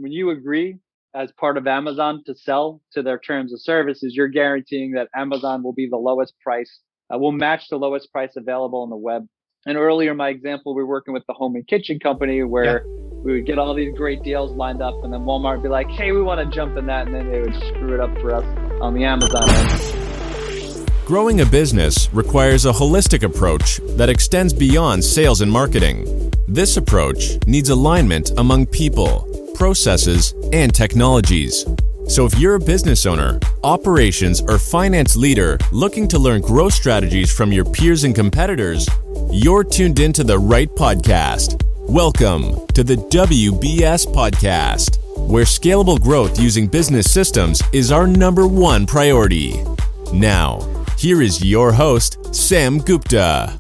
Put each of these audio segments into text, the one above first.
when you agree as part of Amazon to sell to their terms of services, you're guaranteeing that Amazon will be the lowest price, will match the lowest price available on the web. And earlier, my example, we're working with the home and kitchen company Yeah. where we would get all these great deals lined up, and then Walmart would be like, hey, we want to jump in that, and then they would screw it up for us on the Amazon end. Growing a business requires a holistic approach that extends beyond sales and marketing. This approach needs alignment among people, processes, and technologies. So if you're a business owner, operations, or finance leader looking to learn growth strategies from your peers and competitors, you're tuned into the right podcast. Welcome to the WBS Podcast, where scalable growth using business systems is our number one priority. Now, here is your host, Sam Gupta.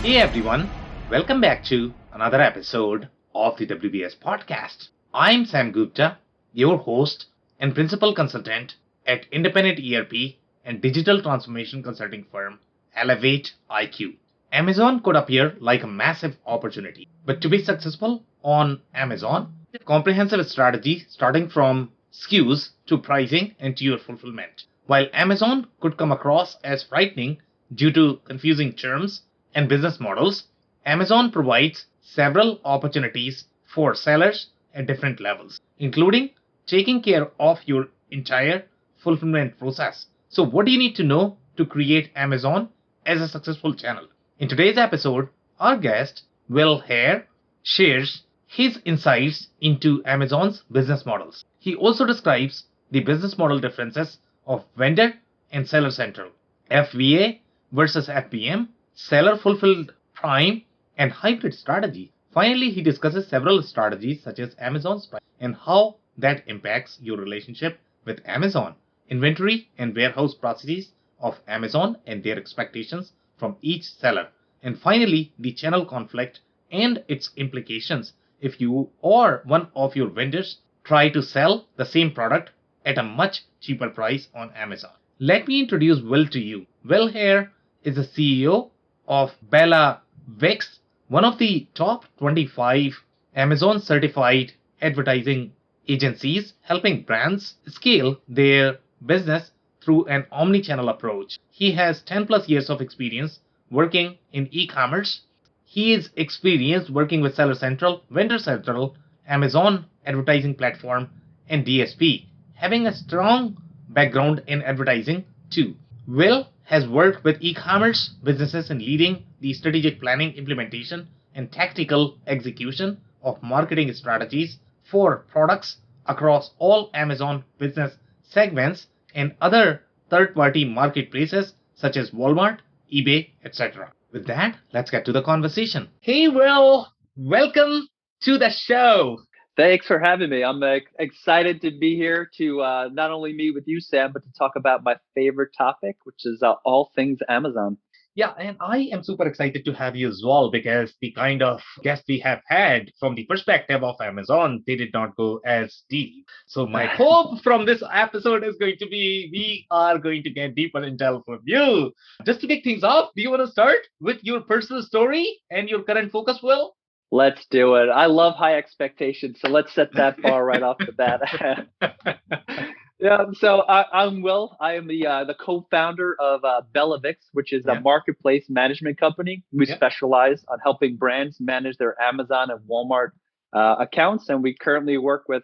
Hey everyone, welcome back to another episode of the WBS Podcast. I'm Sam Gupta, your host and principal consultant at independent ERP and digital transformation consulting firm Elevate IQ. Amazon could appear like a massive opportunity, but to be successful on Amazon, a comprehensive strategy starting from SKUs to pricing and to your fulfillment. While Amazon could come across as frightening due to confusing terms and business models, Amazon provides several opportunities for sellers at different levels, including taking care of your entire fulfillment process. So what do you need to know to create Amazon as a successful channel? In today's episode, our guest, Haire, shares his insights into Amazon's business models. He also describes the business model differences of vendor and seller central, FBA versus FBM, seller fulfilled prime, and hybrid strategy. Finally, he discusses several strategies such as Amazon's price and how that impacts your relationship with Amazon, inventory and warehouse processes of Amazon and their expectations from each seller. And finally, the channel conflict and its implications if you or one of your vendors try to sell the same product at a much cheaper price on Amazon. Let me introduce Will to you. Will Haire is the CEO of BellaVix, one of the top 25 Amazon certified advertising agencies, helping brands scale their business through an omni-channel approach. He has 10 plus years of experience working in e-commerce. He is experienced working with Seller Central, Vendor Central, Amazon advertising platform, and DSP, having a strong background in advertising too. Will has worked with e-commerce businesses in leading the strategic planning, implementation, and tactical execution of marketing strategies for products across all Amazon business segments and other third-party marketplaces such as Walmart, eBay, etc. With that, let's get to the conversation. Hey, Will, welcome to the show. Thanks for having me. I'm excited to be here to not only meet with you, Sam, but to talk about my favorite topic, which is all things Amazon. Yeah, and I am super excited to have you as well because the kind of guests we have had from the perspective of Amazon, they did not go as deep. So my hope from this episode is going to be we are going to get deeper intel from you. Just to kick things off, do you want to start with your personal story and your current focus, Will? Let's do it. I love high expectations, so let's set that bar right off the bat. Yeah, so I'm Will. I am the co-founder of BellaVix, which is a marketplace management company. We specialize on helping brands manage their Amazon and Walmart accounts, and we currently work with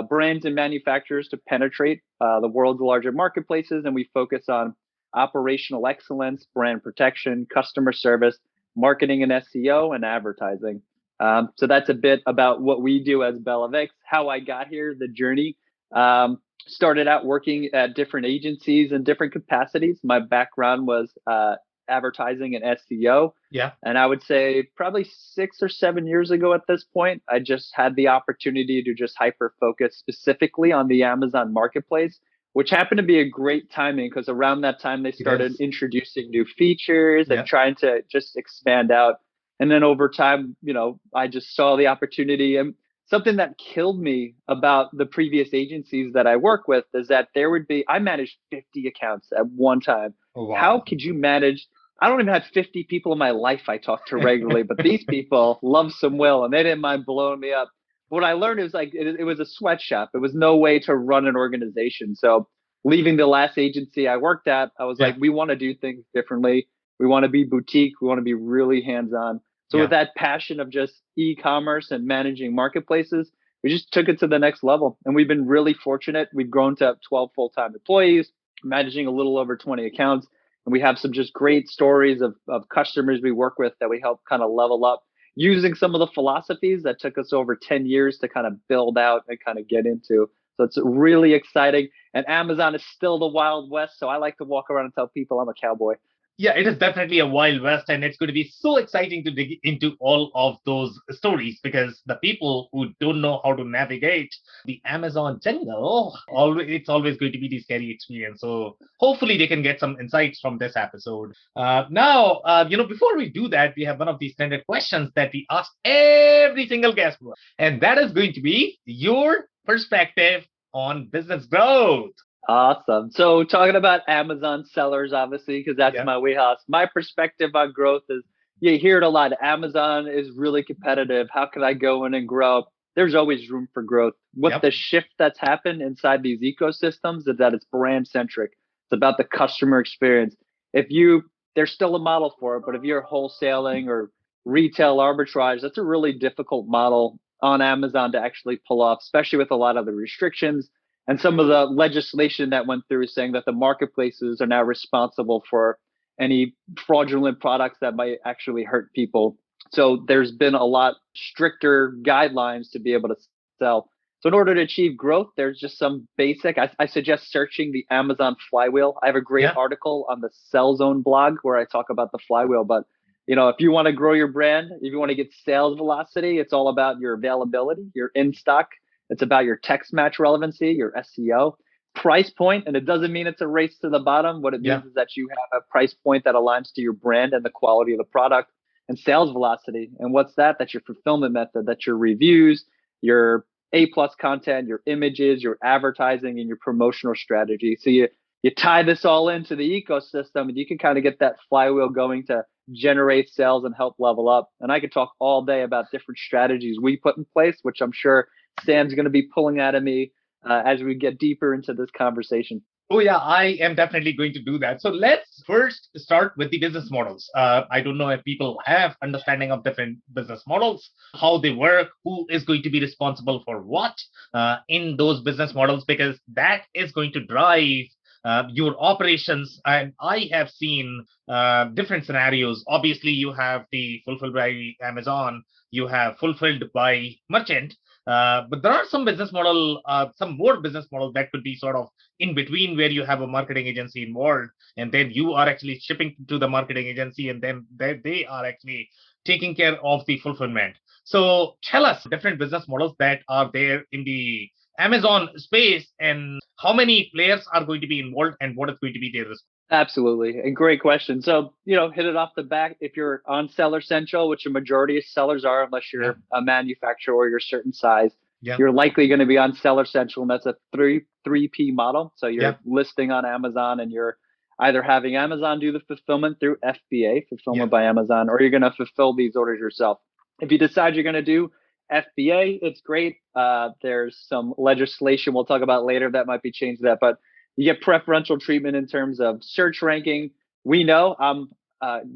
brands and manufacturers to penetrate the world's larger marketplaces, and we focus on operational excellence, brand protection, customer service, marketing and SEO, and advertising. So that's a bit about what we do as BellaVix, how I got here, the journey. Started out working at different agencies in different capacities. My background was advertising and SEO. Yeah. And I would say probably 6 or 7 years ago at this point, I just had the opportunity to just hyper focus specifically on the Amazon marketplace, which happened to be a great timing because around that time they started introducing new features and trying to just expand out. And then over time, I just saw the opportunity. And something that killed me about the previous agencies that I work with is that I managed 50 accounts at one time. Oh, wow. How could you manage? I don't even have 50 people in my life I talk to regularly, but these people love some Will and they didn't mind blowing me up. what I learned is like it was a sweatshop. It was no way to run an organization. So leaving the last agency I worked at, I was Yeah. like, we want to do things differently. We want to be boutique. We want to be really hands-on. So Yeah. with that passion of just e-commerce and managing marketplaces, we just took it to the next level. And we've been really fortunate. We've grown to 12 full-time employees, managing a little over 20 accounts. And we have some just great stories of customers we work with that we help kind of level up using some of the philosophies that took us over 10 years to kind of build out and kind of get into. So it's really exciting. And Amazon is still the Wild West. So I like to walk around and tell people I'm a cowboy. Yeah, it is definitely a wild west, and it's going to be so exciting to dig into all of those stories because the people who don't know how to navigate the Amazon jungle, it's always going to be the scary experience. So hopefully they can get some insights from this episode. Before we do that, we have one of these standard questions that we ask every single guest, and that is going to be your perspective on business growth. Awesome. So talking about Amazon sellers, obviously, because that's my wheelhouse. My perspective on growth is you hear it a lot. Amazon is really competitive. How can I go in and grow? There's always room for growth. What the shift that's happened inside these ecosystems is that it's brand centric. It's about the customer experience. There's still a model for it, but if you're wholesaling or retail arbitrage, that's a really difficult model on Amazon to actually pull off, especially with a lot of the restrictions and some of the legislation that went through saying that the marketplaces are now responsible for any fraudulent products that might actually hurt people. So there's been a lot stricter guidelines to be able to sell. So in order to achieve growth, there's just some basic, I suggest searching the Amazon flywheel. I have a great article on the Sell Zone blog where I talk about the flywheel. But if you want to grow your brand, if you want to get sales velocity, it's all about your availability, your in stock. It's about your text match relevancy, your SEO, price point, and it doesn't mean it's a race to the bottom. What it means is that you have a price point that aligns to your brand and the quality of the product, and sales velocity. And what's that? That's your fulfillment method. That's your reviews, your A+ content, your images, your advertising, and your promotional strategy. So you tie this all into the ecosystem, and you can kind of get that flywheel going to generate sales and help level up. And I could talk all day about different strategies we put in place, which I'm sure Sam's going to be pulling out of me as we get deeper into this conversation. Oh, yeah, I am definitely going to do that. So let's first start with the business models. I don't know if people have understanding of different business models, how they work, who is going to be responsible for what in those business models, because that is going to drive your operations. And I have seen different scenarios. Obviously, you have the fulfilled by Amazon, you have fulfilled by merchant. But there are some some more business models that could be sort of in between where you have a marketing agency involved and then you are actually shipping to the marketing agency and then they are actually taking care of the fulfillment. So tell us different business models that are there in the Amazon space and how many players are going to be involved and what is going to be their response. Absolutely. And great question. So, hit it off the back. If you're on Seller Central, which a majority of sellers are, unless you're a manufacturer or you're a certain size, you're likely going to be on Seller Central. And that's a 3P model. So you're listing on Amazon and you're either having Amazon do the fulfillment through FBA, fulfillment by Amazon, or you're going to fulfill these orders yourself. If you decide you're going to do FBA, it's great. There's some legislation we'll talk about later that might be changed to that, but you get preferential treatment in terms of search ranking. We know I'm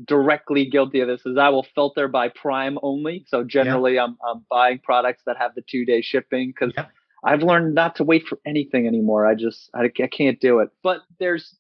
directly guilty of this is I will filter by Prime only. So generally I'm buying products that have the 2-day shipping because I've learned not to wait for anything anymore. I can't do it. But there's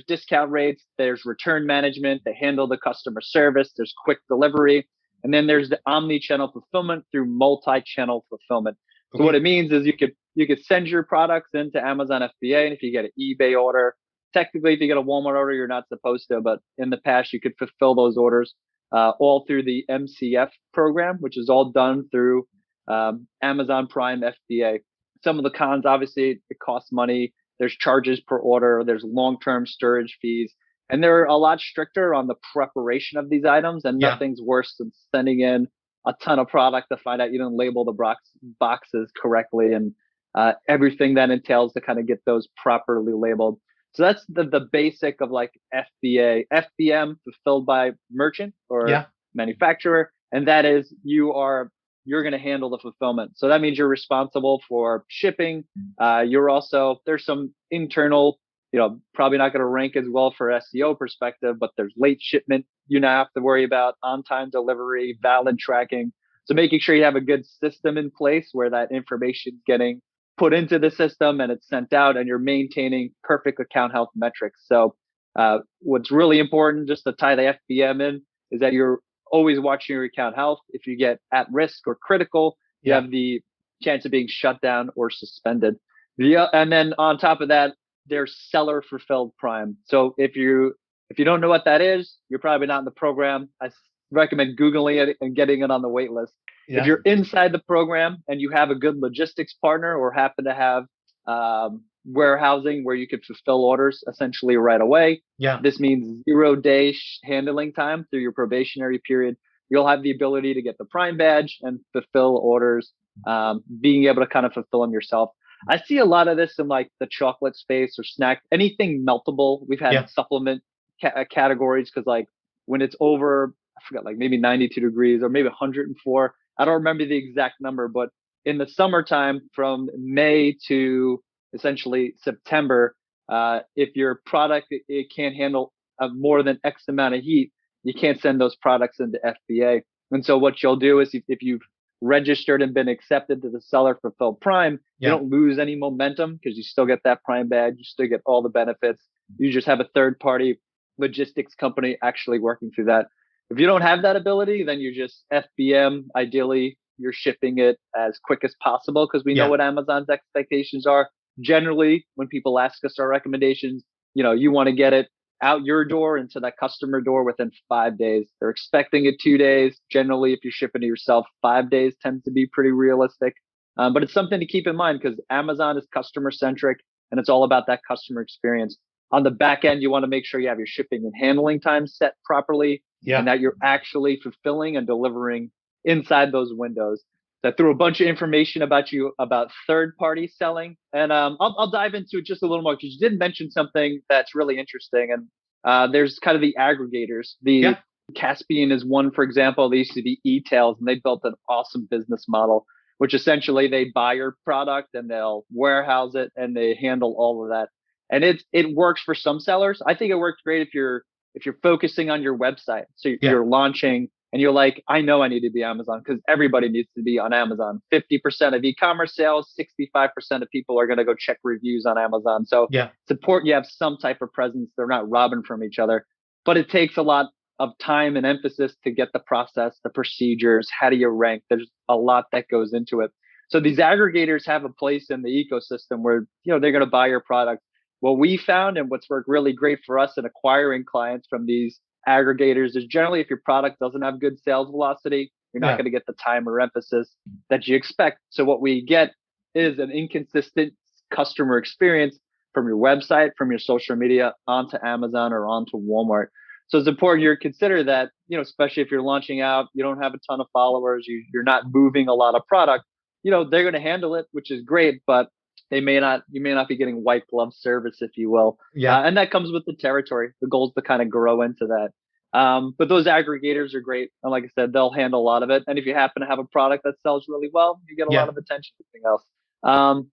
discount rates, there's return management, they handle the customer service, there's quick delivery. And then there's the omni-channel fulfillment through multi-channel fulfillment. So what it means is you could send your products into Amazon FBA, and if you get an eBay order, technically if you get a Walmart order, you're not supposed to, but in the past you could fulfill those orders all through the MCF program, which is all done through Amazon Prime FBA. Some of the cons, obviously, it costs money. There's charges per order. There's long-term storage fees. And they're a lot stricter on the preparation of these items, and nothing's worse than sending in a ton of product to find out you didn't label the boxes correctly and everything that entails to kind of get those properly labeled. So that's the basic of like FBA, FBM, fulfilled by merchant or manufacturer. And that is you are you're going to handle the fulfillment. So that means you're responsible for shipping. There's some internal, probably not going to rank as well for SEO perspective, but there's late shipment you now have to worry about, on-time delivery, valid tracking. So making sure you have a good system in place where that information is getting put into the system and it's sent out, and you're maintaining perfect account health metrics. So what's really important, just to tie the FBM in, is that you're always watching your account health. If you get at risk or critical, you have the chance of being shut down or suspended. And then on top of that, there's seller fulfilled prime. So if you don't know what that is, you're probably not in the program. I recommend Googling it and getting it on the wait list. If you're inside the program and you have a good logistics partner or happen to have warehousing where you could fulfill orders essentially right away, this means 0-day handling time through your probationary period. You'll have the ability to get the Prime badge and fulfill orders, being able to kind of fulfill them yourself. I see a lot of this in like the chocolate space or snack, anything meltable. We've had supplement categories because like when it's over, I forgot, like maybe 92 degrees or maybe 104. I don't remember the exact number, but in the summertime from May to essentially September, if your product, it can't handle more than X amount of heat, you can't send those products into FBA. And so what you'll do is if you've registered and been accepted to the seller fulfilled prime, you don't lose any momentum because you still get that prime badge. You still get all the benefits. You just have a third party logistics company actually working through that. If you don't have that ability, then you just FBM. Ideally, you're shipping it as quick as possible because we know what Amazon's expectations are. Generally, when people ask us our recommendations, you want to get it out your door into that customer door within 5 days. They're expecting it 2 days. Generally, if you're shipping to yourself, 5 days tends to be pretty realistic. But it's something to keep in mind because Amazon is customer centric and it's all about that customer experience. On the back end, you want to make sure you have your shipping and handling time set properly and that you're actually fulfilling and delivering inside those windows. That threw a bunch of information about you about third-party selling, and I'll dive into it just a little more because you did mention something that's really interesting. And there's kind of the aggregators. The Caspian is one, for example. They used to be e-tails, and they built an awesome business model, which essentially they buy your product and they'll warehouse it and they handle all of that. And it works for some sellers. I think it works great if you're focusing on your website. So you're launching. And you're like, I know I need to be Amazon because everybody needs to be on Amazon. 50% of e-commerce sales, 65% of people are going to go check reviews on Amazon. So it's important you have some type of presence. They're not robbing from each other. But it takes a lot of time and emphasis to get the process, the procedures. How do you rank? There's a lot that goes into it. So these aggregators have a place in the ecosystem where they're going to buy your product. What we found and what's worked really great for us in acquiring clients from these aggregators is generally if your product doesn't have good sales velocity, you're not going to get the time or emphasis that you expect. So what we get is an inconsistent customer experience from your website, from your social media onto Amazon or onto Walmart. So it's important you consider that, especially if you're launching out, you don't have a ton of followers, you're not moving a lot of product, they're going to handle it, which is great, but you may not be getting white glove service, if you will. And that comes with the territory. The goal is to kind of grow into that. But those aggregators are great. And like I said, they'll handle a lot of it. And if you happen to have a product that sells really well, you get a lot of attention, everything else.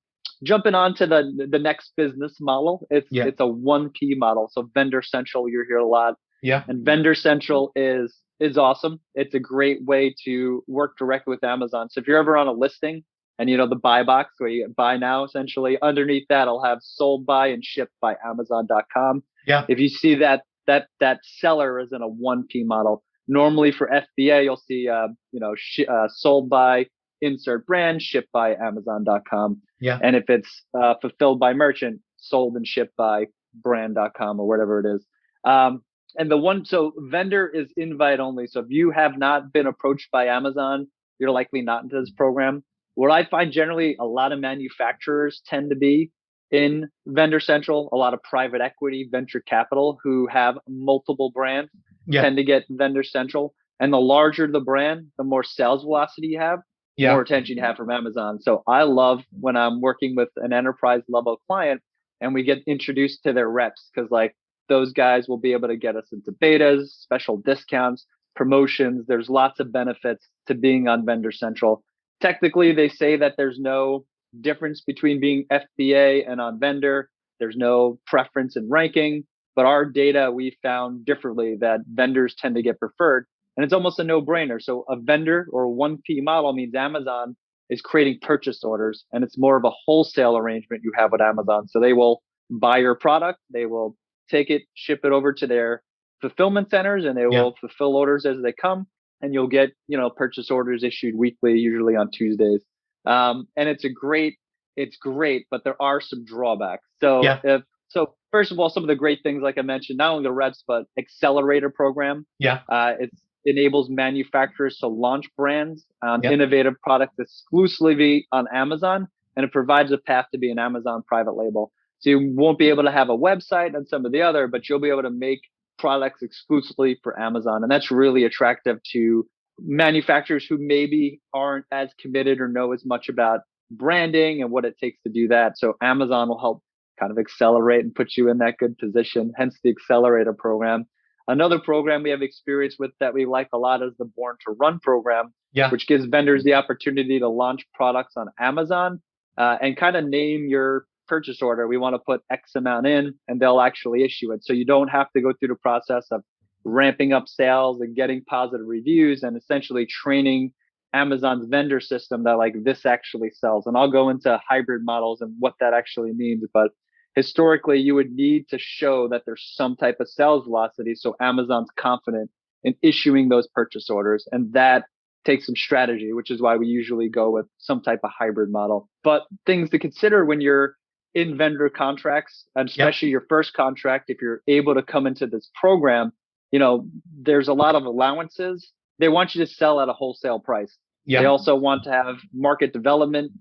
Jumping on to the next business model, it's a 1P model. So Vendor Central, you're here a lot. And Vendor Central is awesome. It's a great way to work directly with Amazon. So if you're ever on a listing, and the buy box where you buy now, essentially underneath that, I'll have sold by and shipped by Amazon.com. If you see that seller is in a 1P model, normally for FBA, you'll see, sold by insert brand, shipped by Amazon.com. And if it's fulfilled by merchant, sold and shipped by brand.com or whatever it is. So vendor is invite only. So if you have not been approached by Amazon, you're likely not into this program. What I find generally, a lot of manufacturers tend to be in Vendor Central. A lot of private equity, venture capital who have multiple brands tend to get Vendor Central. And the larger the brand, the more sales velocity you have, the more attention you have from Amazon. So I love when I'm working with an enterprise level client and we get introduced to their reps because like those guys will be able to get us into betas, special discounts, promotions. There's lots of benefits to being on Vendor Central. Technically, they say that there's no difference between being FBA and on vendor. There's no preference in ranking, but our data, we found differently that vendors tend to get preferred, and it's almost a no-brainer. So a vendor or a 1P model means Amazon is creating purchase orders, and it's more of a wholesale arrangement you have with Amazon. So they will buy your product, they will take it, ship it over to their fulfillment centers, and they will fulfill orders as they come, and you'll get, purchase orders issued weekly, usually on Tuesdays. And it's great, but there are some drawbacks. So first of all, some of the great things, like I mentioned, not only the reps, but accelerator program. It enables manufacturers to launch brands on innovative products exclusively on Amazon, and it provides a path to be an Amazon private label. So you won't be able to have a website and some of the other, but you'll be able to make products exclusively for Amazon. And that's really attractive to manufacturers who maybe aren't as committed or know as much about branding and what it takes to do that. So Amazon will help kind of accelerate and put you in that good position, hence the accelerator program. Another program we have experience with that we like a lot is the Born to Run program, which gives vendors the opportunity to launch products on Amazon and kind of name your purchase order. We want to put X amount in, and they'll actually issue it. So you don't have to go through the process of ramping up sales and getting positive reviews and essentially training Amazon's vendor system that like this actually sells. And I'll go into hybrid models and what that actually means. But historically, you would need to show that there's some type of sales velocity, so Amazon's confident in issuing those purchase orders. And that takes some strategy, which is why we usually go with some type of hybrid model. But things to consider when you're in vendor contracts, and especially your first contract, if you're able to come into this program, there's a lot of allowances. They want you to sell at a wholesale price. They also want to have market development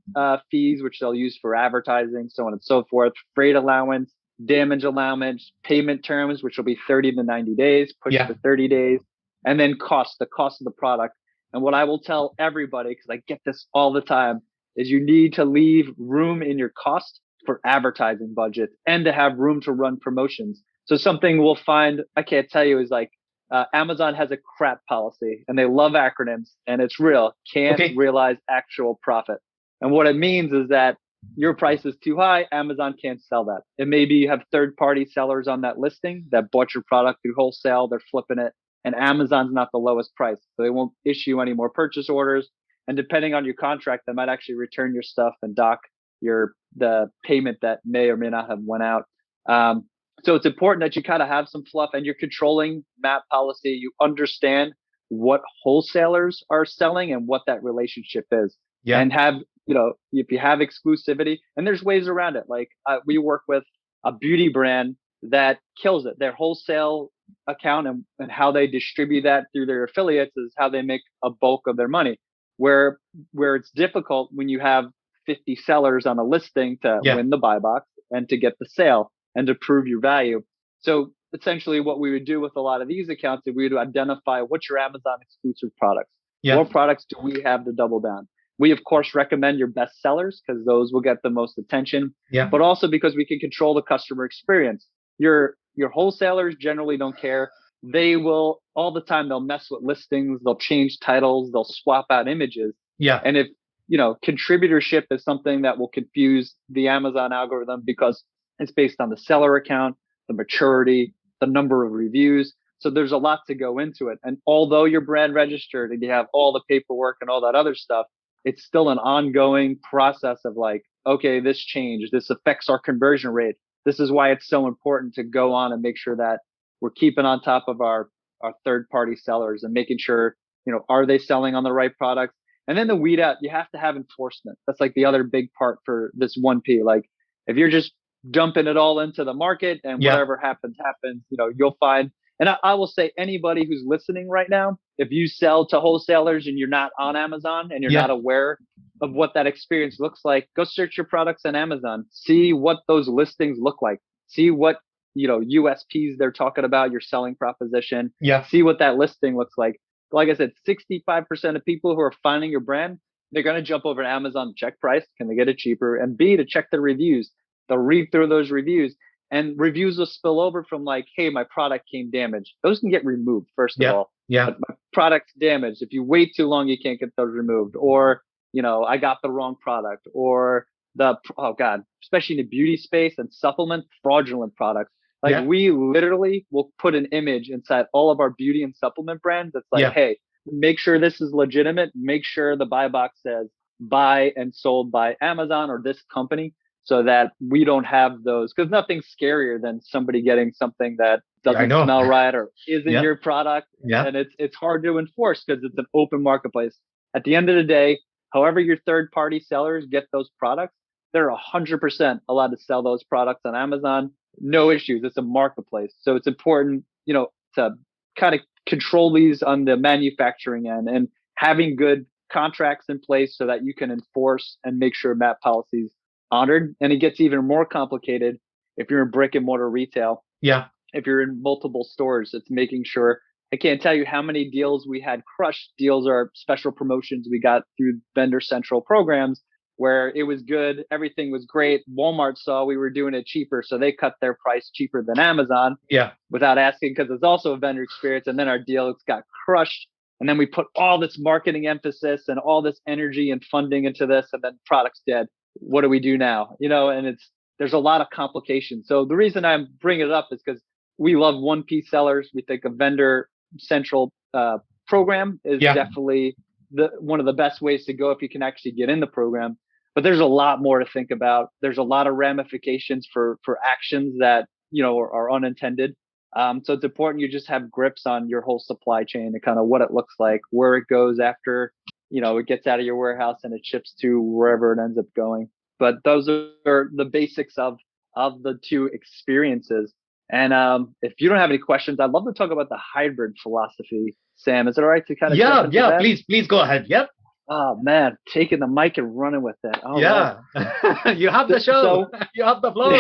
fees, which they'll use for advertising, so on and so forth, freight allowance, damage allowance, payment terms, which will be 30 to 90 days, pushed to 30 days, and then the cost of the product. And what I will tell everybody, because I get this all the time, is you need to leave room in your cost for advertising budget and to have room to run promotions. So something we'll find, I can't tell you, is like Amazon has a crap policy, and they love acronyms, and it's real. Can't realize actual profit. And what it means is that your price is too high, Amazon can't sell that. And maybe you have third-party sellers on that listing that bought your product through wholesale, they're flipping it, and Amazon's not the lowest price. So they won't issue any more purchase orders. And depending on your contract, they might actually return your stuff and dock the payment that may or may not have went out. So it's important that you kind of have some fluff and you're controlling MAP policy. You understand what wholesalers are selling and what that relationship is. And have, if you have exclusivity, and there's ways around it. Like we work with a beauty brand that kills it. Their wholesale account and how they distribute that through their affiliates is how they make a bulk of their money. Where it's difficult when you have 50 sellers on a listing to win the buy box and to get the sale and to prove your value. So essentially what we would do with a lot of these accounts is we would identify what's your Amazon exclusive products. What products do we have to double down? We, of course, recommend your best sellers because those will get the most attention, but also because we can control the customer experience. Your wholesalers generally don't care. They will all the time. They'll mess with listings. They'll change titles. They'll swap out images. And if, contributorship is something that will confuse the Amazon algorithm because it's based on the seller account, the maturity, the number of reviews. So there's a lot to go into it. And although you're brand registered and you have all the paperwork and all that other stuff, it's still an ongoing process of like, okay, this changed. This affects our conversion rate. This is why it's so important to go on and make sure that we're keeping on top of our third-party sellers and making sure, are they selling on the right products? And then the weed out, you have to have enforcement. That's like the other big part for this 1P. Like if you're just dumping it all into the market and whatever happens, you'll find. And I will say anybody who's listening right now, if you sell to wholesalers and you're not on Amazon and you're not aware of what that experience looks like, go search your products on Amazon. See what those listings look like. See what, USPs they're talking about, your selling proposition. See what that listing looks like. Like I said, 65% of people who are finding your brand, they're going to jump over to Amazon to check price. Can they get it cheaper? And B, to check the reviews. They'll read through those reviews. And reviews will spill over from like, hey, my product came damaged. Those can get removed, first of all. Yeah. but my product's damaged. If you wait too long, you can't get those removed. Or, I got the wrong product. Or oh God, especially in the beauty space and supplement, fraudulent products. Like Yeah. we literally will put an image inside all of our beauty and supplement brands that's like, Yeah. hey, make sure this is legitimate. Make sure the buy box says buy and sold by Amazon or this company, so that we don't have those, because nothing's scarier than somebody getting something that I doesn't know. smell right or isn't Yeah. your product. Yeah. And it's hard to enforce because it's an open marketplace. At the end of the day, however your third party sellers get those products, they're 100% allowed to sell those products on Amazon. No issues. It's a marketplace. So it's important, to kind of control these on the manufacturing end and having good contracts in place so that you can enforce and make sure MAP policies honored. And it gets even more complicated if you're in brick and mortar retail. Yeah. If you're in multiple stores, it's making sure. I can't tell you how many deals we had crushed. Deals are special promotions we got through vendor central programs where it was good. Everything was great. Walmart saw we were doing it cheaper, so they cut their price cheaper than Amazon. Yeah. Without asking, because it's also a vendor experience. And then our deal got crushed. And then we put all this marketing emphasis and all this energy and funding into this, and then product's dead. What do we do now? And there's a lot of complications. So the reason I'm bringing it up is because we love 1P sellers. We think a vendor central program is definitely one of the best ways to go if you can actually get in the program. But there's a lot more to think about. There's a lot of ramifications for actions that are unintended. So it's important you just have grips on your whole supply chain and kind of what it looks like, where it goes after it gets out of your warehouse and it ships to wherever it ends up going. But those are the basics of the two experiences. And if you don't have any questions, I'd love to talk about the hybrid philosophy. Sam, is it all right to kind of jump into that? Please go ahead. Yep. Oh man, taking the mic and running with it. Oh, yeah. You have the show. You have the floor.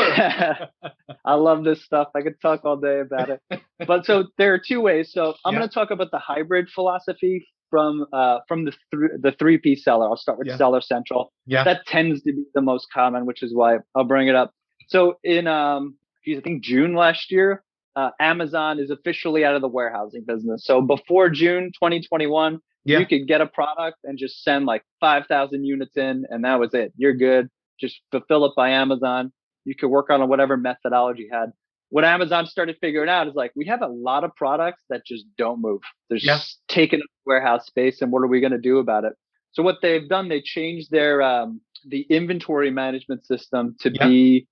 I love this stuff. I could talk all day about it. But so there are two ways. So I'm going to talk about the hybrid philosophy from the 3P seller. I'll start with Seller Central. Yeah. That tends to be the most common, which is why I'll bring it up. So in I think June last year, Amazon is officially out of the warehousing business. So before June 2021, you could get a product and just send like 5,000 units in, and that was it. You're good. Just fulfill it by Amazon. You could work on whatever methodology you had. What Amazon started figuring out is like, we have a lot of products that just don't move. They're just taking up warehouse space, and what are we going to do about it? So what they've done, they changed their the inventory management system to be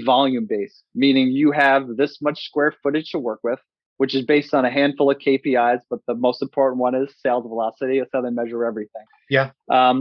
volume based, meaning you have this much square footage to work with, which is based on a handful of KPIs, but the most important one is sales velocity. That's how they measure everything. Yeah.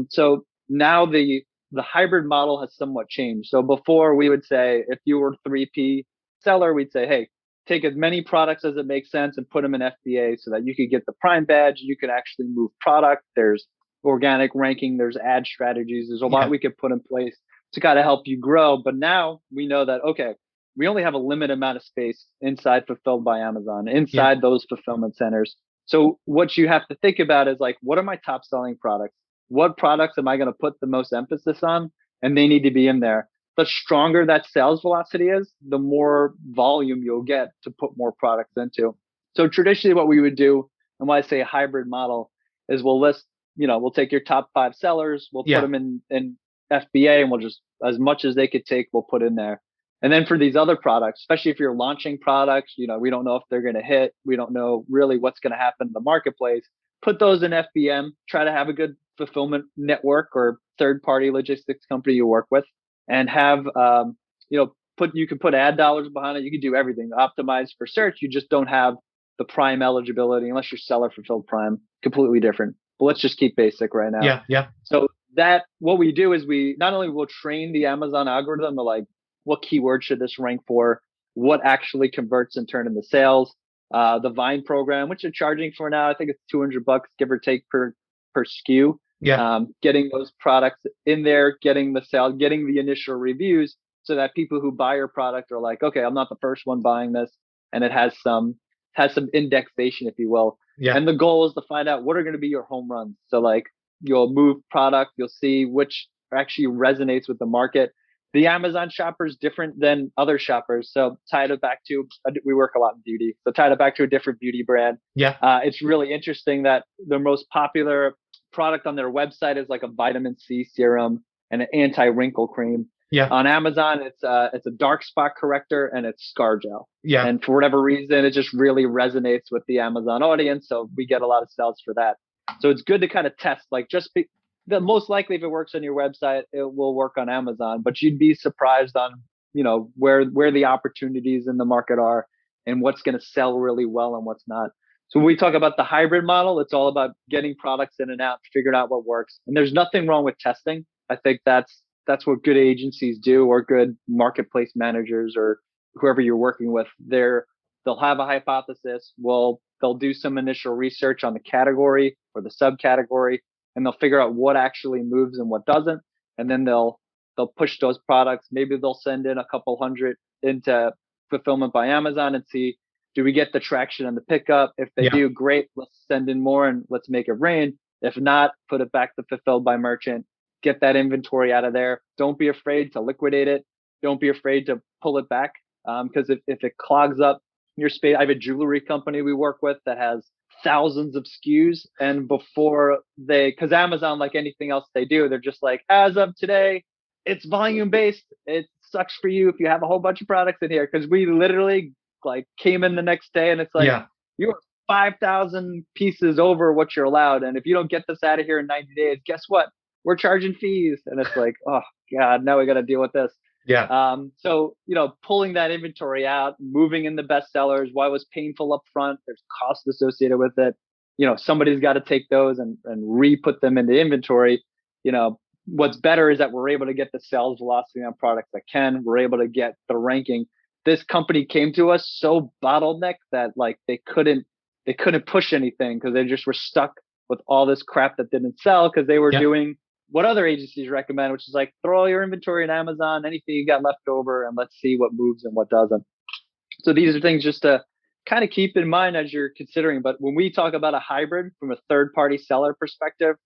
So now the hybrid model has somewhat changed. So before we would say, if you were 3P seller, we'd say, hey, take as many products as it makes sense and put them in FBA so that you could get the Prime badge. You can actually move product. There's organic ranking. There's ad strategies. There's a lot we could put in place to kind of help you grow. But now we know that, okay, we only have a limited amount of space inside Fulfilled by Amazon, inside those fulfillment centers. So what you have to think about is like, what are my top selling products? What products am I going to put the most emphasis on? And they need to be in there. The stronger that sales velocity is, the more volume you'll get to put more products into. So traditionally what we would do, and why I say a hybrid model, is we'll list, we'll take your top 5 sellers, we'll put them in FBA, and we'll just, as much as they could take, we'll put in there. And then for these other products, especially if you're launching products, we don't know if they're going to hit. We don't know really what's going to happen in the marketplace. Put those in FBM, try to have a good fulfillment network or third-party logistics company you work with, and have, you can put ad dollars behind it. You can do everything. Optimize for search. You just don't have the Prime eligibility unless you're seller fulfilled Prime. Completely different. But let's just keep basic right now. Yeah. So what we do is we not only will train the Amazon algorithm to like, what keyword should this rank for? What actually converts and turn into sales? The Vine program, which you're charging for now, I think it's $200, give or take per SKU. Getting those products in there, getting the sale, getting the initial reviews, so that people who buy your product are like, okay, I'm not the first one buying this, and it has some indexation, if you will. And the goal is to find out what are going to be your home runs. So like, you'll move product, you'll see which actually resonates with the market. the Amazon shopper is different than other shoppers. So tied it back to, we work a lot in beauty. So tied it back to a different beauty brand. Yeah. It's really interesting that the most popular product on their website is like a vitamin C serum and an anti-wrinkle cream. Yeah. On Amazon, it's a dark spot corrector and it's scar gel. Yeah. And for whatever reason, it just really resonates with the Amazon audience. So we get a lot of sales for that. So it's good to kind of test, like the most likely if it works on your website, it will work on Amazon, but you'd be surprised on, where the opportunities in the market are and what's going to sell really well and what's not. So when we talk about the hybrid model, it's all about getting products in and out, figuring out what works. And there's nothing wrong with testing. I think that's what good agencies do, or good marketplace managers, or whoever you're working with. They'll have a hypothesis. They'll do some initial research on the category or the subcategory, and they'll figure out what actually moves and what doesn't. And then they'll push those products. Maybe they'll send in a couple hundred into fulfillment by Amazon and see, do we get the traction and the pickup? If they do, great, let's send in more and let's make it rain. If not, put it back to fulfilled by merchant. Get that inventory out of there. Don't be afraid to liquidate it. Don't be afraid to pull it back. Because if it clogs up your space, I have a jewelry company we work with that has thousands of SKUs. And because Amazon, like anything else they do, they're just like, as of today, it's volume based. It sucks for you if you have a whole bunch of products in here. Because we literally like came in the next day and it's like, you're 5,000 pieces over what you're allowed. And if you don't get this out of here in 90 days, guess what? We're charging fees. And it's like, oh God, now we got to deal with this. Yeah. So, pulling that inventory out, moving in the best sellers, why it was painful up front, there's cost associated with it. Somebody's got to take those and re-put them into inventory. What's better is that we're able to get the sales velocity on products that we're able to get the ranking. This company came to us so bottlenecked that like they couldn't push anything because they just were stuck with all this crap that didn't sell because they were doing what other agencies recommend, which is like throw all your inventory in Amazon, anything you got left over, and let's see what moves and what doesn't. So these are things just to kind of keep in mind as you're considering. But when we talk about a hybrid from a third-party seller perspective,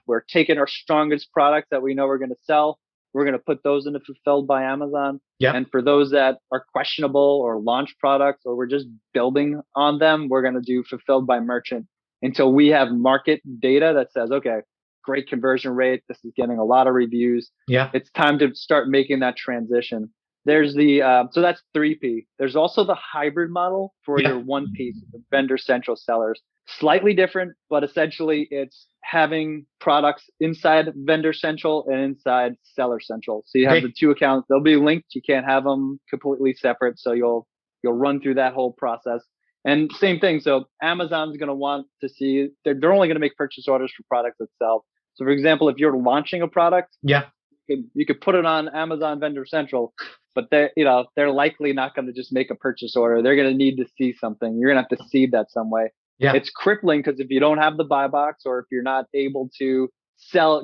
we're taking our strongest products that we know we're going to sell. We're going to put those into fulfilled by Amazon. And for those that are questionable or launch products, or we're just building on them, we're going to do fulfilled by merchant until we have market data that says, okay, great conversion rate. This is getting a lot of reviews. It's time to start making that transition. There's so that's 3P. There's also the hybrid model for your 1P, the vendor central sellers. Slightly different, but essentially it's having products inside vendor central and inside seller central. So you have the two accounts. They'll be linked. You can't have them completely separate. So you'll run through that whole process. And same thing. So Amazon's going to want to see, they're only going to make purchase orders for products that sell. So for example, if you're launching a product, you could put it on Amazon Vendor Central, but they're likely not going to just make a purchase order. They're going to need to see something. You're going to have to seed that some way. It's crippling because if you don't have the buy box, or if you're not able to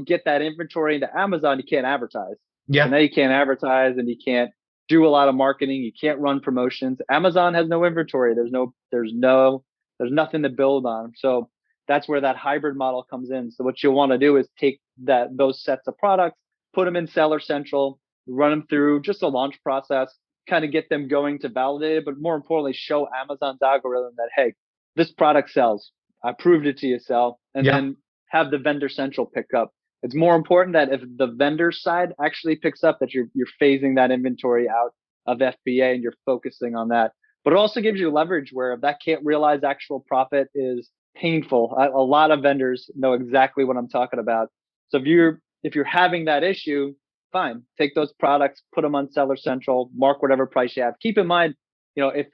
get that inventory into Amazon, you can't advertise. So now you can't advertise and you can't do a lot of marketing. You can't run promotions. Amazon has no inventory. There's nothing to build on. So that's where that hybrid model comes in. So what you'll want to do is take those sets of products, put them in Seller Central, run them through just a launch process, kind of get them going to validate it, but more importantly, show Amazon's algorithm that, hey, this product sells. I proved it to you sell, and then have the Vendor Central pick up. It's more important that if the vendor side actually picks up, that you're phasing that inventory out of FBA and you're focusing on that. But it also gives you leverage where if that can't realize actual profit is painful. A lot of vendors know exactly what I'm talking about. So if you're having that issue, fine, take those products, put them on Seller Central, mark whatever price you have. Keep in mind, if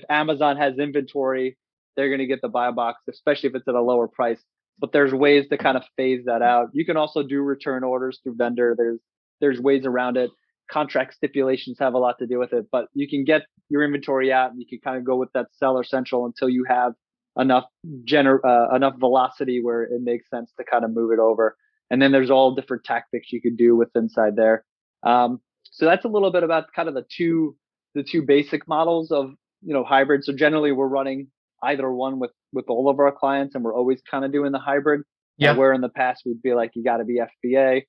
Amazon has inventory, they're going to get the buy box, especially if it's at a lower price. But there's ways to kind of phase that out. You can also do return orders through vendor. There's ways around it. Contract stipulations have a lot to do with it, but you can get your inventory out and you can kind of go with that Seller Central until you have enough velocity where it makes sense to kind of move it over. And then there's all different tactics you could do with inside there. So that's a little bit about kind of the two basic models of hybrid. So generally we're running either one with all of our clients, and we're always kind of doing the hybrid. Where in the past we'd be like, you got to be FBA.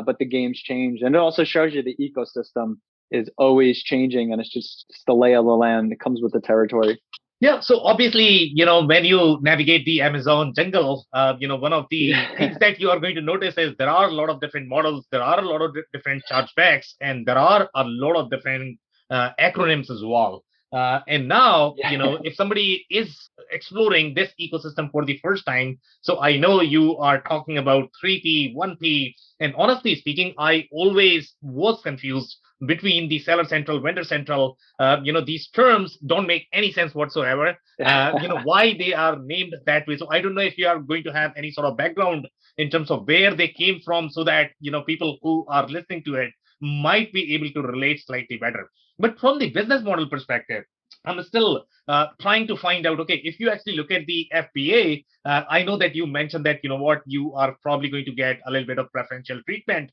but the game's changed. And it also shows you the ecosystem is always changing, and it's the lay of the land. It comes with the territory. Yeah, so obviously, when you navigate the Amazon jungle, one of the things that you are going to notice is there are a lot of different models, there are a lot of different chargebacks, and there are a lot of different acronyms as well. And now, if somebody is exploring this ecosystem for the first time, so I know you are talking about 3P, 1P, and honestly speaking, I always was confused between the seller central, vendor central. These terms don't make any sense whatsoever. Why they are named that way. So I don't know if you are going to have any sort of background in terms of where they came from, so that people who are listening to it might be able to relate slightly better. But from the business model perspective, I'm still trying to find out, okay, if you actually look at the FBA, I know that you mentioned that, you are probably going to get a little bit of preferential treatment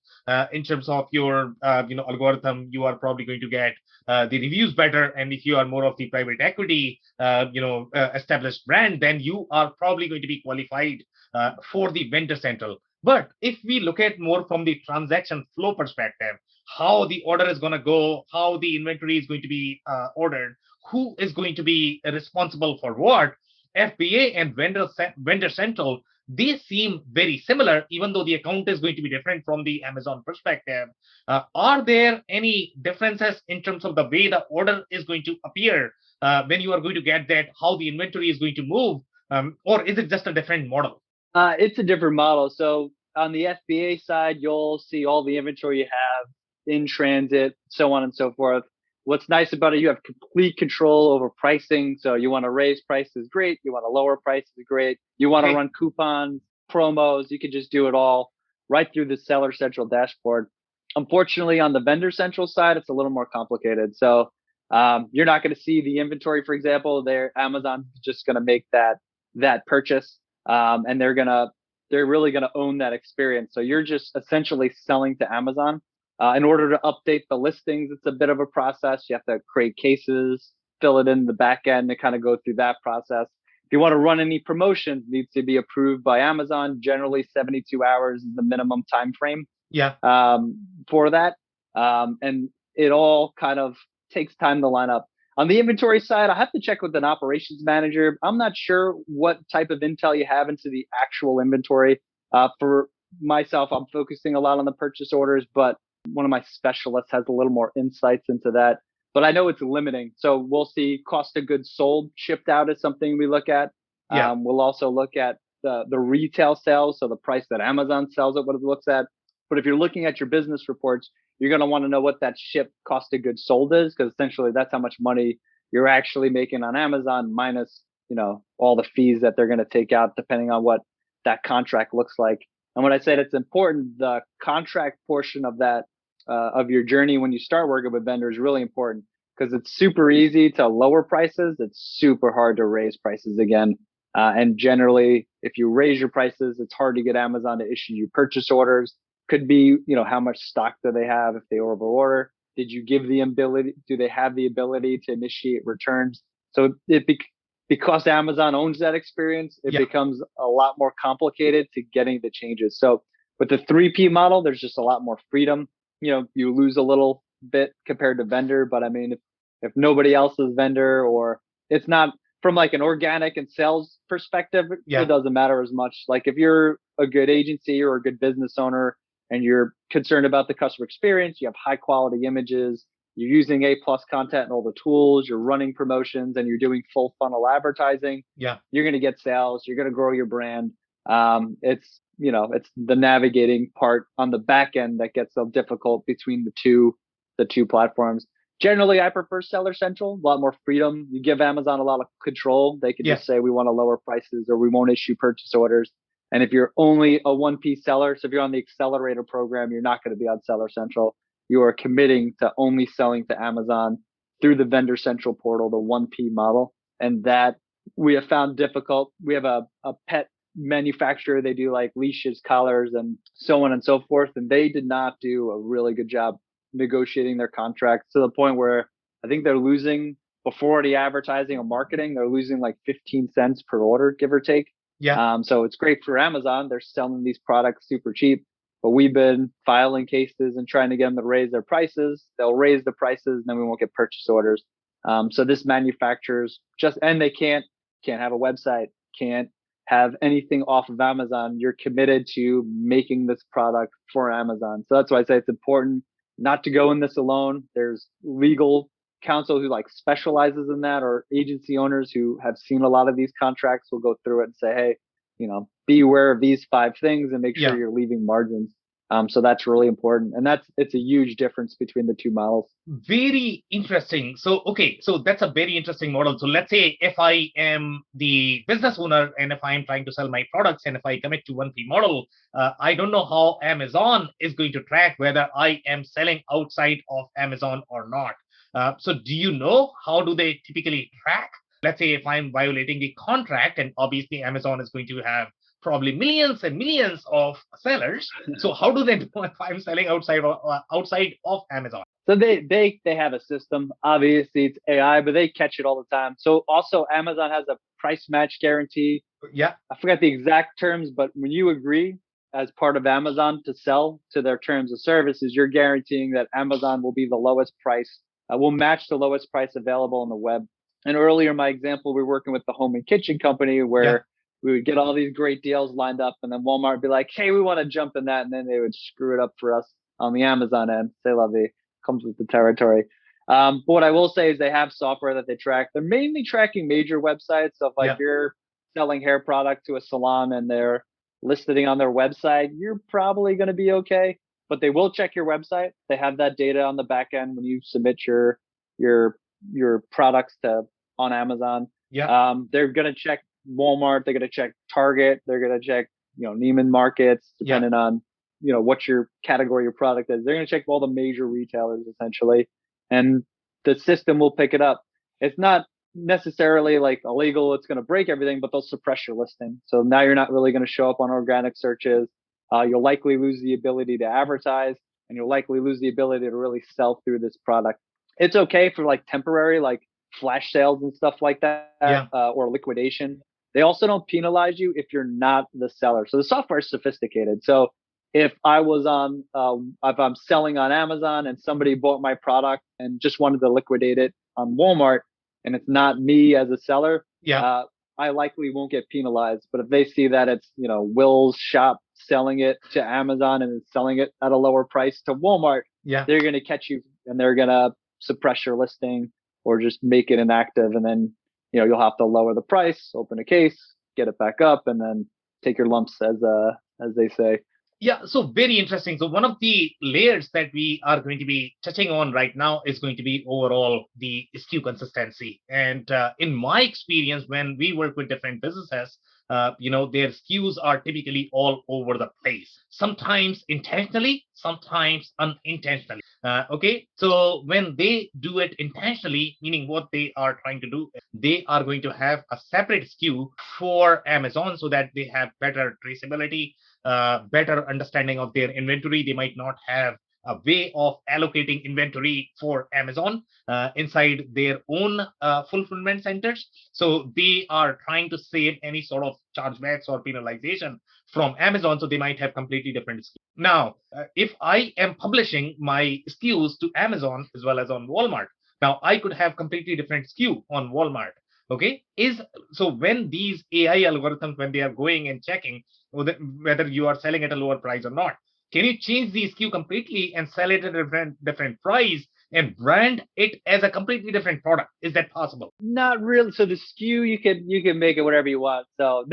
in terms of your, algorithm. You are probably going to get the reviews better. And if you are more of the private equity, established brand, then you are probably going to be qualified for the vendor central. But if we look at more from the transaction flow perspective, how the order is going to go, how the inventory is going to be ordered, who is going to be responsible for what, FBA and vendor central, they seem very similar, even though the account is going to be different from the Amazon perspective. Are there any differences in terms of the way the order is going to appear when you are going to get that, how the inventory is going to move, or is it just a different model? It's a different model. So on the FBA side, you'll see all the inventory you have in transit, so on and so forth. What's nice about it, you have complete control over pricing. So you want to raise prices, great. You want to lower prices, great. You want to run coupons, promos, you can just do it all right through the Seller Central dashboard. Unfortunately, on the Vendor Central side, it's a little more complicated. So you're not going to see the inventory, for example. Amazon's just going to make that purchase, and they're really going to own that experience. So you're just essentially selling to Amazon. In order to update the listings, it's a bit of a process. You have to create cases, fill it in the back end, and kind of go through that process. If you want to run any promotions, it needs to be approved by Amazon. Generally, 72 hours is the minimum time frame. For that. And it all kind of takes time to line up. On the inventory side, I have to check with an operations manager. I'm not sure what type of intel you have into the actual inventory. For myself, I'm focusing a lot on the purchase orders, but one of my specialists has a little more insights into that. But I know it's limiting. So we'll see cost of goods sold shipped out is something we look at. We'll also look at the retail sales, so the price that Amazon sells it, what it looks at. But if you're looking at your business reports, you're going to want to know what that shipped cost of goods sold is, because essentially that's how much money you're actually making on Amazon minus, all the fees that they're going to take out depending on what that contract looks like. And when I said it's important, the contract portion of that, of your journey when you start working with vendors is really important, because it's super easy to lower prices. It's super hard to raise prices again. And generally, if you raise your prices, it's hard to get Amazon to issue you purchase orders. Could be, how much stock do they have if they overorder? Do they have the ability to initiate returns? So because Amazon owns that experience, it becomes a lot more complicated to getting the changes. So with the 3P model, there's just a lot more freedom. You lose a little bit compared to vendor, but I mean, if nobody else is vendor, or it's not from like an organic and sales perspective, it doesn't matter as much. Like if you're a good agency or a good business owner and you're concerned about the customer experience, you have high quality images, you're using A+ content and all the tools, you're running promotions, and you're doing full funnel advertising, you're going to get sales, you're going to grow your brand. It's the navigating part on the back end that gets so difficult between the two platforms. Generally, I prefer Seller Central, a lot more freedom. You give Amazon a lot of control. They can just say, we want to lower prices, or we won't issue purchase orders. And if you're only a 1P seller, so if you're on the accelerator program, you're not going to be on Seller Central. You are committing to only selling to Amazon through the Vendor Central portal, the 1P model. And that we have found difficult. We have a pet manufacturer. They do like leashes, collars, and so on and so forth. And they did not do a really good job negotiating their contracts, to the point where I think they're losing, before the advertising or marketing, they're losing like 15 cents per order, give or take. So it's great for Amazon. They're selling these products super cheap. but we've been filing cases and trying to get them to raise their prices. They'll raise the prices, and then we won't get purchase orders. So this manufacturers and they can't have a website, can't have anything off of Amazon. You're committed to making this product for Amazon. So that's why I say it's important not to go in this alone. There's legal counsel who like specializes in that, or agency owners who have seen a lot of these contracts will go through it and say, hey, be aware of these 5 things and make sure you're leaving margins. So that's really important. And it's a huge difference between the 2 models. Very interesting. So that's a very interesting model. So let's say if I am the business owner and if I'm trying to sell my products and if I commit to 1P model, I don't know how Amazon is going to track whether I am selling outside of Amazon or not. So do you know how do they typically track? Let's say if I'm violating the contract, and obviously Amazon is going to have probably millions and millions of sellers. So how do they know if I'm selling outside of Amazon? So they have a system. Obviously it's AI, but they catch it all the time. So also Amazon has a price match guarantee. Yeah. I forgot the exact terms, but when you agree as part of Amazon to sell to their terms of services, you're guaranteeing that Amazon will be the lowest price, will match the lowest price available on the web. And earlier in my example, we were working with the home and kitchen company where we would get all these great deals lined up, and then Walmart would be like, hey, we want to jump in that. And then they would screw it up for us on the Amazon end. C'est la vie, comes with the territory. But what I will say is they have software that they track. They're mainly tracking major websites. So if you're selling hair product to a salon and they're listing on their website, you're probably going to be okay. But they will check your website. They have that data on the back end when you submit your products on Amazon. They're going to check Walmart, they're going to check Target, they're going to check Neiman Markets, depending on what your category your product is. They're going to check all the major retailers essentially, and the system will pick it up. It's not necessarily like illegal, it's going to break everything, but they'll suppress your listing. So now you're not really going to show up on organic searches. You'll likely lose the ability to advertise, and you'll likely lose the ability to really sell through this product. It's okay for like temporary, like flash sales and stuff like that, or liquidation. They also don't penalize you if you're not the seller. So the software is sophisticated. So if I was if I'm selling on Amazon and somebody bought my product and just wanted to liquidate it on Walmart and it's not me as a seller, I likely won't get penalized. But if they see that it's, Will's shop selling it to Amazon and it's selling it at a lower price to Walmart, they're going to catch you and they're going to suppress your listing or just make it inactive. And then you'll have to lower the price, open a case, get it back up, and then take your lumps, as they say. Yeah, so very interesting. So one of the layers that we are going to be touching on right now is going to be overall the SKU consistency. And in my experience, when we work with different businesses, their SKUs are typically all over the place, sometimes intentionally, sometimes unintentionally. So when they do it intentionally, meaning what they are trying to do, they are going to have a separate SKU for Amazon so that they have better traceability, better understanding of their inventory. They might not have a way of allocating inventory for Amazon inside their own fulfillment centers. So they are trying to save any sort of chargebacks or penalization from Amazon. So they might have completely different SKUs. Now, if I am publishing my SKUs to Amazon as well as on Walmart, now I could have completely different SKU on Walmart. So when these AI algorithms, when they are going and checking whether you are selling at a lower price or not, can you change the SKU completely and sell it at a different price and brand it as a completely different product? Is that possible? Not really. So the SKU, you can make it whatever you want. So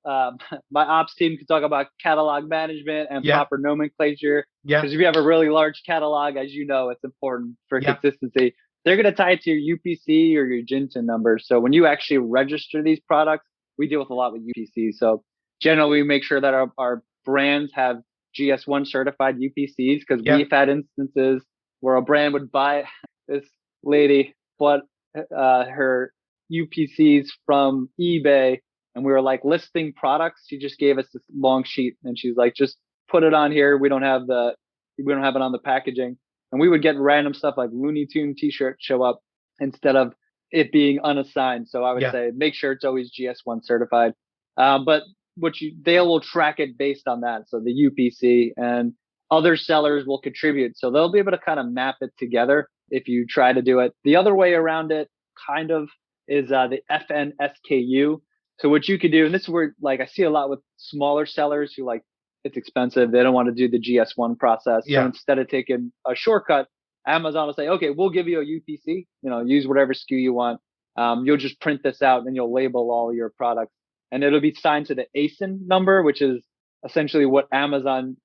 my ops team can talk about catalog management and proper nomenclature. Because if you have a really large catalog, as you know, it's important for consistency. They're going to tie it to your UPC or your GINTIN number. So when you actually register these products, we deal with a lot with UPC. So generally, we make sure that our brands have GS1 certified UPCs, because we've had instances where a brand would buy, this lady bought her UPCs from eBay, and we were like listing products. She just gave us this long sheet and she's like, just put it on here. We don't have it on the packaging. And we would get random stuff like Looney Tune t-shirts show up instead of it being unassigned. So I would say make sure it's always GS1 certified. But they will track it based on that. So the UPC, and other sellers will contribute. So they'll be able to kind of map it together if you try to do it. The other way around it kind of is the FNSKU. So what you could do, and this is where like I see a lot with smaller sellers who like it's expensive. They don't want to do the GS1 process. So instead of taking a shortcut, Amazon will say, okay, we'll give you a UPC, use whatever SKU you want. You'll just print this out and you'll label all your products, and it'll be signed to the ASIN number, which is essentially what Amazon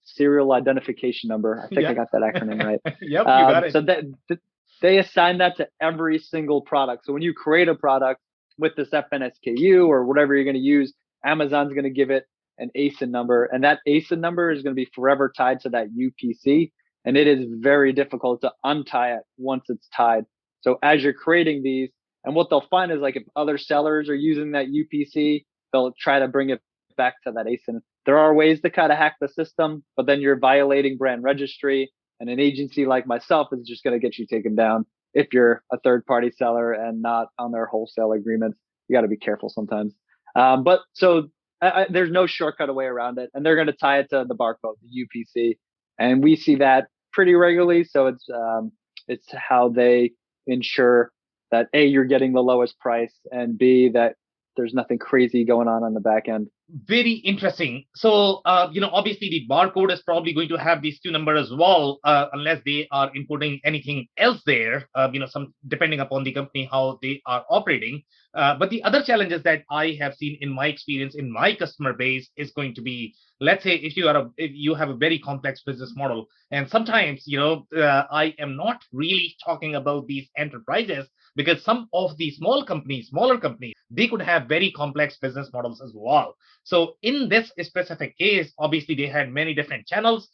serial identification number. I think I got that acronym right. Yep, you got it. So that they assign that to every single product. So when you create a product with this FNSKU or whatever you're going to use, Amazon's going to give it an ASIN number, and that ASIN number is going to be forever tied to that UPC, and it is very difficult to untie it once it's tied. So as you're creating these, and what they'll find is like if other sellers are using that UPC, they'll try to bring it back to that ASIN. There are ways to kind of hack the system, but then you're violating brand registry, and an agency like myself is just going to get you taken down if you're a third party seller and not on their wholesale agreements. You got to be careful sometimes. But so there's no shortcut way around it, and they're going to tie it to the barcode, the UPC, and we see that pretty regularly. So it's how they ensure that A, you're getting the lowest price, and B, that there's nothing crazy going on the back end. Very interesting. So, obviously the barcode is probably going to have these two numbers as well, unless they are inputting anything else there, some depending upon the company, how they are operating. But the other challenges that I have seen in my experience in my customer base is going to be, let's say if you have a very complex business model, and sometimes, I am not really talking about these enterprises, because some of the smaller companies, they could have very complex business models as well. So in this specific case, obviously they had many different channels.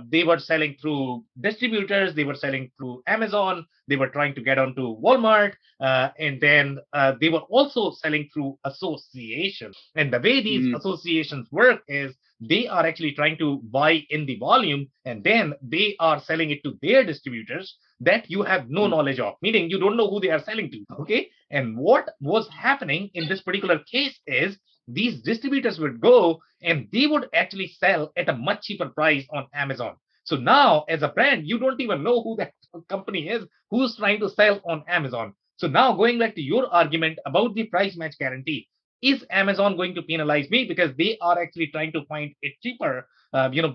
They were selling through distributors, they were selling through Amazon, they were trying to get onto Walmart, and then they were also selling through associations. And the way these associations work is they are actually trying to buy in the volume, and then they are selling it to their distributors that you have no knowledge of, meaning you don't know who they are selling to. Okay. And what was happening in this particular case is these distributors would go and they would actually sell at a much cheaper price on Amazon. So now as a brand, you don't even know who that company is, who's trying to sell on Amazon. So now going back to your argument about the price match guarantee, is Amazon going to penalize me because they are actually trying to find it cheaper,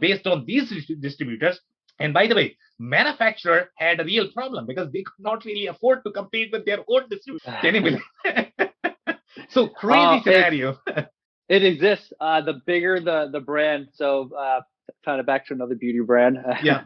based on these distributors? And by the way, manufacturer had a real problem because they could not really afford to compete with their own distributor. Can you believe? So crazy scenario. It exists. The bigger the brand. So kind of back to another beauty brand. Yeah.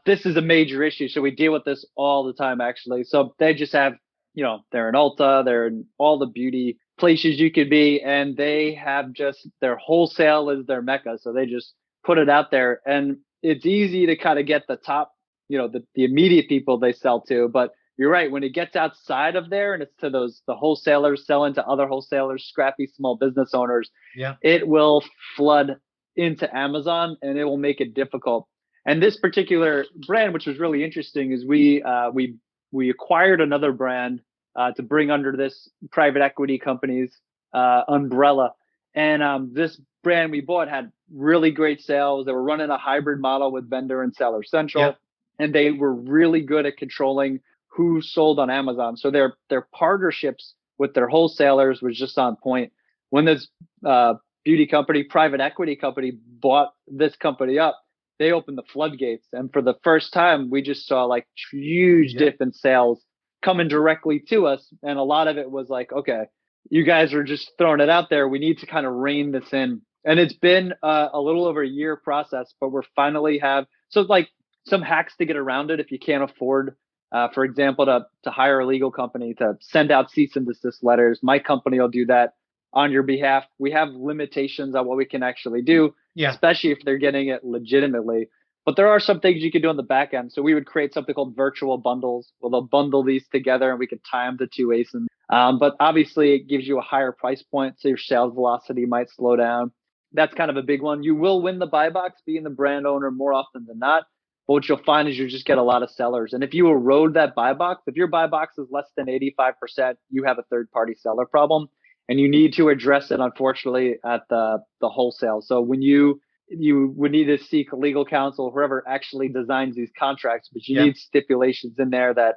This is a major issue. So we deal with this all the time, actually. So they just have, they're in Ulta, they're in all the beauty places you could be, and they have just their wholesale is their mecca. So they just put it out there, and it's easy to kind of get the top, the immediate people they sell to. But you're right, when it gets outside of there and it's to the wholesalers selling to other wholesalers, scrappy small business owners, it will flood into Amazon and it will make it difficult. And this particular brand, which was really interesting, is we acquired another brand to bring under this private equity company's umbrella. And this brand we bought had really great sales. They were running a hybrid model with vendor and seller central, and they were really good at controlling who sold on Amazon. So their partnerships with their wholesalers was just on point. When this beauty company, private equity company, bought this company up, they opened the floodgates. And for the first time, we just saw like huge dip in sales coming directly to us. And a lot of it was like, okay, you guys are just throwing it out there. We need to kind of rein this in. And it's been a little over a year process, but we're finally like some hacks to get around it if you can't afford, for example, to hire a legal company to send out cease and desist letters. My company will do that on your behalf. We have limitations on what we can actually do, especially if they're getting it legitimately. But there are some things you can do on the back end. So we would create something called virtual bundles. Well, they'll bundle these together and we could tie them to two ASINs. But obviously it gives you a higher price point, so your sales velocity might slow down. That's kind of a big one. You will win the buy box being the brand owner more often than not. But what you'll find is you just get a lot of sellers. And if you erode that buy box, if your buy box is less than 85%, you have a third party seller problem. and you need to address it, unfortunately, at the wholesale. So when you would need to seek legal counsel, whoever actually designs these contracts, but you need stipulations in there that,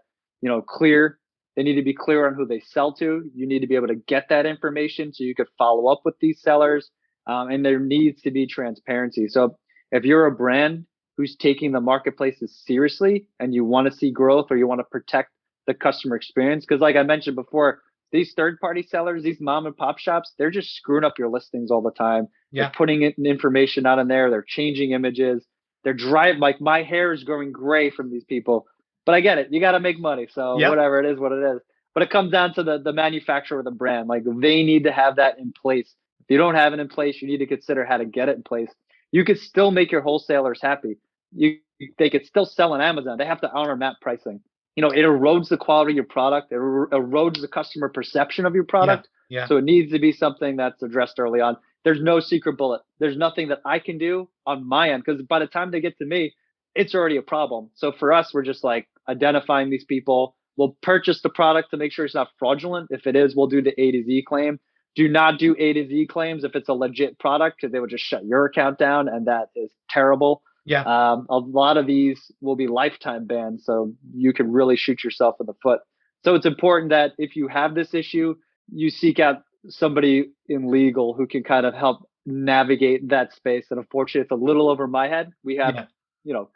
clear. They need to be clear on who they sell to. You need to be able to get that information so you could follow up with these sellers. And there needs to be transparency. So if you're a brand who's taking the marketplaces seriously and you want to see growth or you want to protect the customer experience, because like I mentioned before, these third-party sellers, these mom and pop shops, they're just screwing up your listings all the time. They're putting information out in there. They're changing images. They're driving, like my hair is growing gray from these people. But I get it. You got to make money. So whatever it is, what it is. But it comes down to the manufacturer or the brand. Like they need to have that in place. If you don't have it in place, you need to consider how to get it in place. You could still make your wholesalers happy. They could still sell on Amazon. They have to honor MAP pricing. It erodes the quality of your product. It erodes the customer perception of your product. So it needs to be something that's addressed early on. There's no secret bullet. There's nothing that I can do on my end, because by the time they get to me, it's already a problem. So for us, we're just like identifying these people. We'll purchase the product to make sure it's not fraudulent. If it is, we'll do the A to Z claim. Do not do A to Z claims if it's a legit product, because they would just shut your account down, and that is terrible. A lot of these will be lifetime bans, so you can really shoot yourself in the foot. So it's important that if you have this issue, you seek out somebody in legal who can kind of help navigate that space. And unfortunately, it's a little over my head. We have,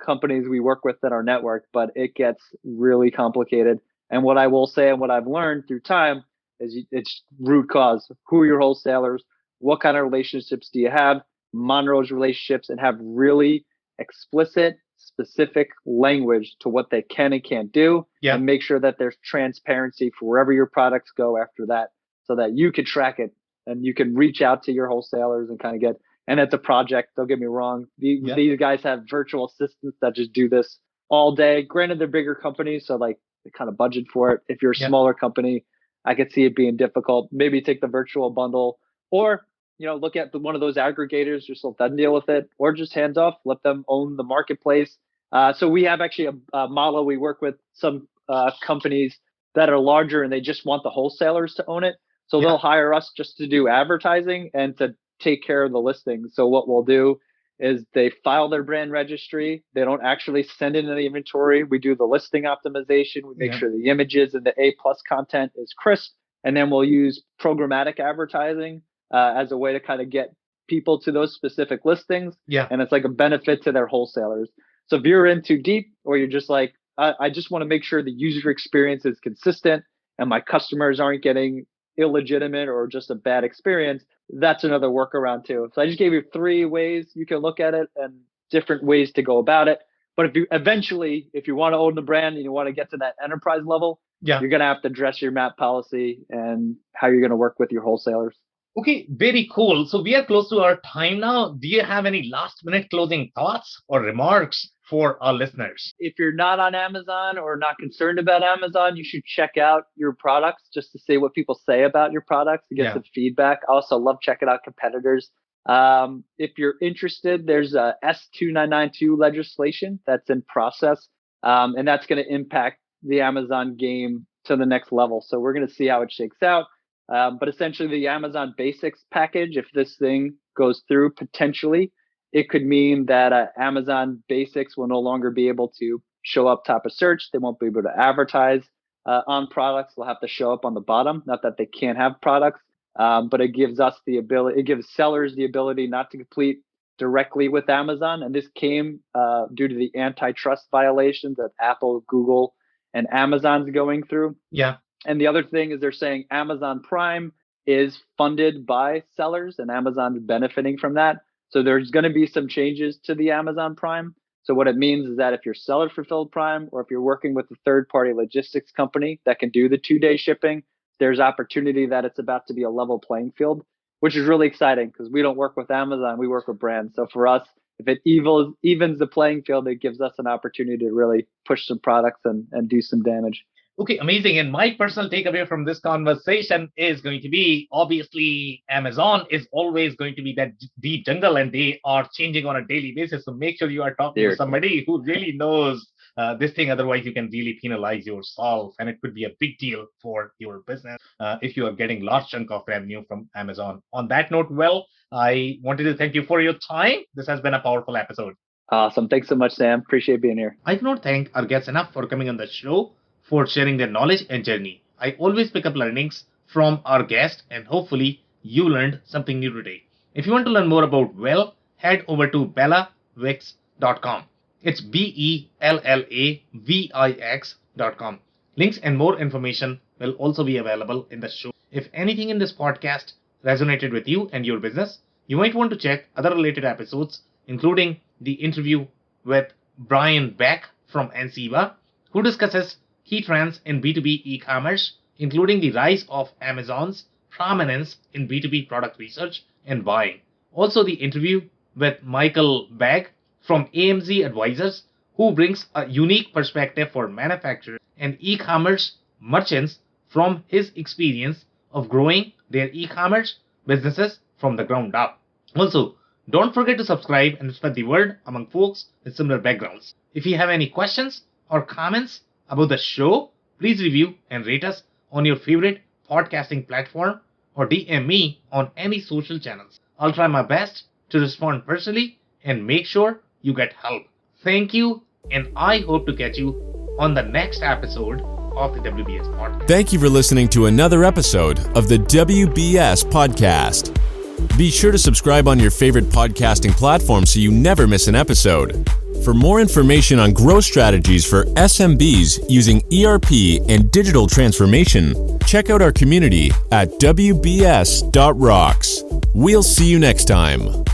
companies we work with in our network, but it gets really complicated. And what I will say and what I've learned through time is it's root cause. Who are your wholesalers? What kind of relationships do you have? Monitor those relationships and have really explicit, specific language to what they can and can't do, and make sure that there's transparency for wherever your products go after that, so that you can track it and you can reach out to your wholesalers and kind of get. And it's a project. Don't get me wrong. These guys have virtual assistants that just do this all day. Granted, they're bigger companies, so like they kind of budget for it. If you're a smaller company, I could see it being difficult. Maybe take the virtual bundle, or look at one of those aggregators, just let them deal with it, or just hands off, let them own the marketplace. So we have actually a model. We work with some companies that are larger and they just want the wholesalers to own it. So they'll hire us just to do advertising and to take care of the listings. So what we'll do is they file their brand registry. They don't actually send in any inventory. We do the listing optimization. We make sure the images and the A+ content is crisp. And then we'll use programmatic advertising as a way to kind of get people to those specific listings. And it's like a benefit to their wholesalers. So if you're in too deep, or you're just like, I just want to make sure the user experience is consistent and my customers aren't getting illegitimate or just a bad experience, that's another workaround too. So I just gave you 3 ways you can look at it and different ways to go about it. But if you want to own the brand and you want to get to that enterprise level, you're going to have to address your MAP policy and how you're going to work with your wholesalers. Okay, very cool. So we are close to our time now. Do you have any last minute closing thoughts or remarks for our listeners? If you're not on Amazon or not concerned about Amazon, you should check out your products just to see what people say about your products, to get some feedback. I also love checking out competitors. If you're interested, there's a S2992 legislation that's in process, and that's going to impact the Amazon game to the next level. So we're going to see how it shakes out. But essentially the Amazon Basics package, if this thing goes through, potentially, it could mean that Amazon Basics will no longer be able to show up top of search. They won't be able to advertise on products. They'll have to show up on the bottom. Not that they can't have products, but it gives sellers the ability not to complete directly with Amazon. And this came due to the antitrust violations that Apple, Google, and Amazon's going through. And the other thing is they're saying Amazon Prime is funded by sellers and Amazon's benefiting from that. So there's going to be some changes to the Amazon Prime. So what it means is that if you're seller fulfilled Prime, or if you're working with a third-party logistics company that can do the 2-day shipping, there's opportunity that it's about to be a level playing field, which is really exciting because we don't work with Amazon, we work with brands. So for us, if it evens the playing field, it gives us an opportunity to really push some products and do some damage. Okay, amazing. And my personal takeaway from this conversation is going to be, obviously, Amazon is always going to be that deep jungle and they are changing on a daily basis. So make sure you are talking to somebody who really knows this thing. Otherwise, you can really penalize yourself, and it could be a big deal for your business if you are getting large chunk of revenue from Amazon. On that note, well, I wanted to thank you for your time. This has been a powerful episode. Awesome. Thanks so much, Sam. Appreciate being here. I cannot thank our guests enough for coming on the show, for sharing their knowledge and journey. I always pick up learnings from our guests, and hopefully you learned something new today. If you want to learn more about Well, head over to bellavix.com. It's BELLAVIX.com. Links and more information will also be available in the show. If anything in this podcast resonated with you and your business, you might want to check other related episodes, including the interview with Brian Beck from NCBA, who discusses key trends in B2B e-commerce, including the rise of Amazon's prominence in B2B product research and buying. Also, the interview with Michael Bagg from AMZ Advisors, who brings a unique perspective for manufacturers and e-commerce merchants from his experience of growing their e-commerce businesses from the ground up. Also, don't forget to subscribe and spread the word among folks with similar backgrounds. If you have any questions or comments about the show, please review and rate us on your favorite podcasting platform or DM me on any social channels. I'll try my best to respond personally and make sure you get help. Thank you, and I hope to catch you on the next episode of the WBS Podcast. Thank you for listening to another episode of the WBS Podcast. Be sure to subscribe on your favorite podcasting platform so you never miss an episode. For more information on growth strategies for SMBs using ERP and digital transformation, check out our community at WBS.rocks. We'll see you next time.